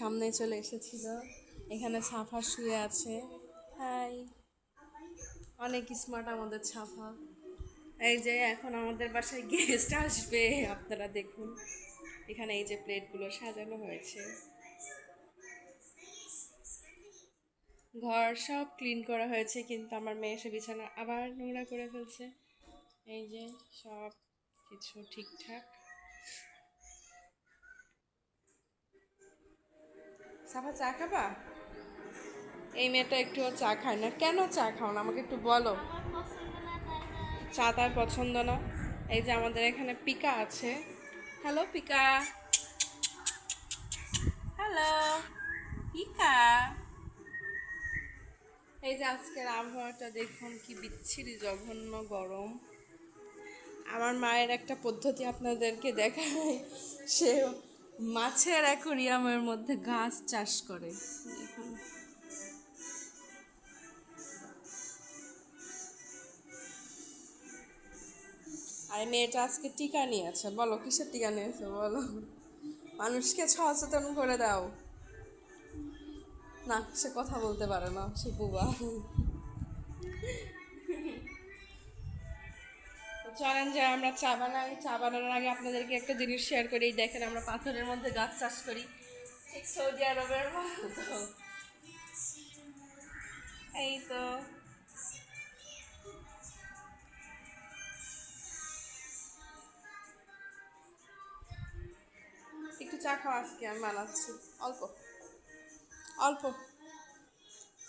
সামনে চলে এসেছিল, এখানে সাফা শুয়ে আছে। হাই, অনেক স্মার্ট আমাদের সাফা। এই যে এখন আমাদের বাসায় গেস্ট আসবে, আপনারা দেখুন এখানে এই যে প্লেটগুলো সাজানো হয়েছে। ঘর সব ক্লিন করা হয়েছে, কিন্তু আমার মেয়ে এসে বিছানা আবার নোংরা করে ফেলছে। এই যে সব কিছু ঠিকঠাক। সাফা চা খাবা? এই মেয়েটা একটুও চা খায় না, কেন চা খাও না আমাকে একটু বলো। চা তার পছন্দ না। এই যে আমাদের এখানে পিকা আছে। Hello Pika. Hello Pika. এই যে আজকের আবহাওয়াটা দেখুন, কি বিচ্ছিরি জঘন্য গরম। আমার মায়ের একটা পদ্ধতি আপনাদেরকে দেখায়, সে মাছের অ্যাকোরিয়ামের মধ্যে গাছ চাষ করে। দেখুন, আর মেয়েটা আজকে টিকা নিয়েছে। বলো কিসের টিকা নিয়েছে বলো, মানুষকে সচেতন করে দাও। না, সে কথা বলতে পারে না, সে বুবা। চলেন যে আমরা চা বানাই। চা বানানোর আগে আপনাদেরকে একটা জিনিস শেয়ার করি। দেখেন আমরা পাথরের মধ্যে গাছ চাষ করি, ঠিক সৌদি আরবের মতো। এই তো একটু চা খাওয়া, আজকে আমি বানাচ্ছি অল্প অল্প।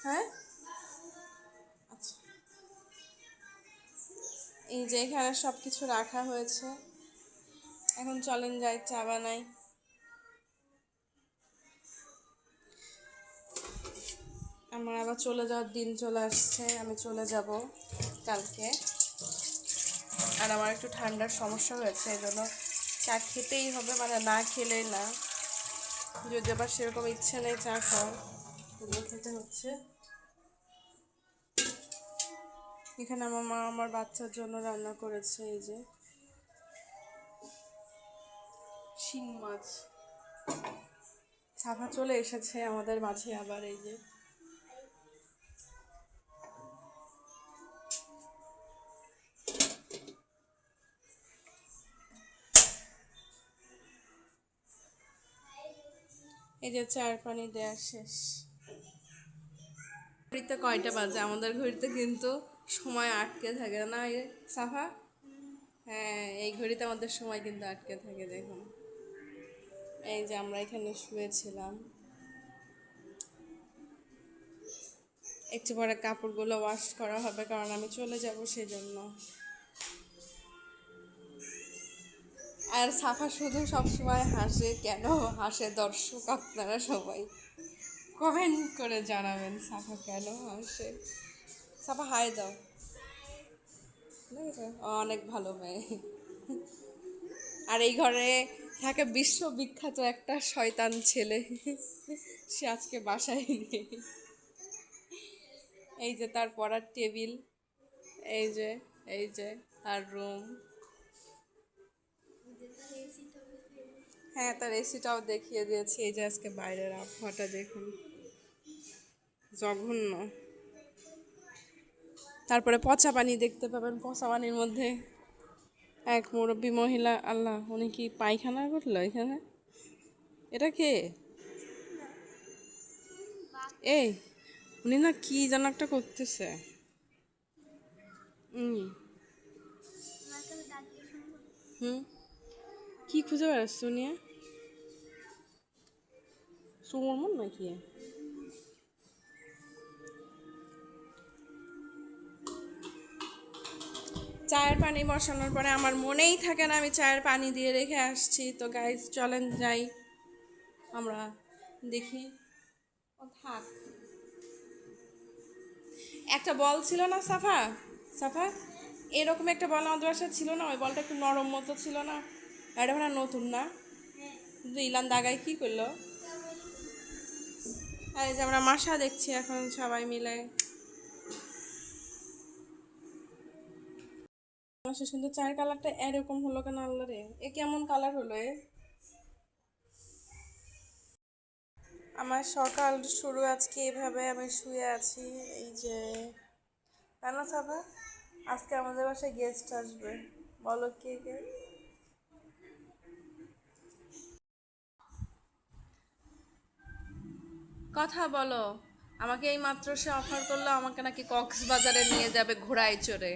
হ্যাঁ, আচ্ছা। এই যে এখানে সব কিছু রাখা হয়েছে, এখন চলেন যাই চা বানাই। আমার আবার চলে যাওয়ার দিন চলে আসছে, আমি চলে যাব কালকে। আর আমার একটু ঠান্ডার সমস্যা হয়েছে, এই জন্য চা খেতেই হবে, মানে না খেলেই না। যদি আবার সেরকম ইচ্ছে নেই চা খাওয়ার, এগুলো খেতে হচ্ছে। এখানে আমার মা আমার বাচ্চার জন্য রান্না করেছে, এই যে শিং মাছ। ছাপা চলে এসেছে আমাদের মাঝে আবার। এই যে এই যে চায়ের পানি দেওয়া শেষ। ঘড়িতে কয়টা বাজে? আমাদের ঘড়িতে কিন্তু সময় আটকে থাকে না সাফা? হ্যাঁ, এই ঘড়িতে আমাদের সময় কিন্তু আটকে থাকে। দেখুন, এই যে আমরা এখানে শুয়েছিলাম, একটু পরে কাপড়গুলো ওয়াশ করা হবে, কারণ আমি চলে যাব সেজন্য। আর সাফা শুধু সবসময় হাসে, কেন হাসে দর্শক আপনারা সবাই কমেন্ট করে জানাবেন সাফা কেন হাসে। সাফা হাই দাও, দেখেছো? অনেক ভালো মেয়ে। আর এই ঘরে থাকে বিশ্ববিখ্যাত একটা শয়তান ছেলে, সে আজকে বাসায় নেই। এই যে তার পড়ার টেবিল, এই যে এই যে তার রুম। হ্যাঁ, তার এসিটাও দেখিয়ে দিয়েছি। এই যে আজকে বাইরের আবহাওয়াটা দেখুন, জঘন্য। তারপরে পচা পানি দেখতে পাবেন, পচা পানির মধ্যে এক মুরব্বী মহিলা, আল্লাহ, উনি কি পায়খানা করলো এখানে? এটা কে? এই, উনি না কি যেন একটা করতেছে। হুম হুম, কি খুঁজে বেড়াচ্ছ নিয়ে? সুমন মন নাকি? চায়ের পানি বসানোর পরে আমার মনেই থাকে না আমি চায়ের পানি দিয়ে রেখে আসছি। তো গাইজ চলেন যাই আমরা, দেখি। ও থাক। একটা বল ছিল না সাফা? সাফা, এরকম একটা বল আমাদের বাসায় ছিল না? ওই বলটা একটু নরম মতো ছিল না? এটা মানে নতুন না? কিন্তু ইলান দাগাই কি করলো? আর এই যে আমরা মাসা দেখছি এখন সবাই মিলে। মাসা সুন্দর, চায়ের কালারটা এরকম হলো কেন আল্লাহ রে? এ কেমন কালার হলো এ? আমার সকাল শুরু আজকে এইভাবে, আমি শুয়ে আছি। এই যে কেন সাবা, আজকে আমাদের বাসায় গেস্ট আসবে, বলো কে কে? কথা বলো। আমাকে এই মাত্র সে অফার করলো আমাকে নাকি কক্সবাজারে নিয়ে যাবে ঘোড়ায় চড়ে।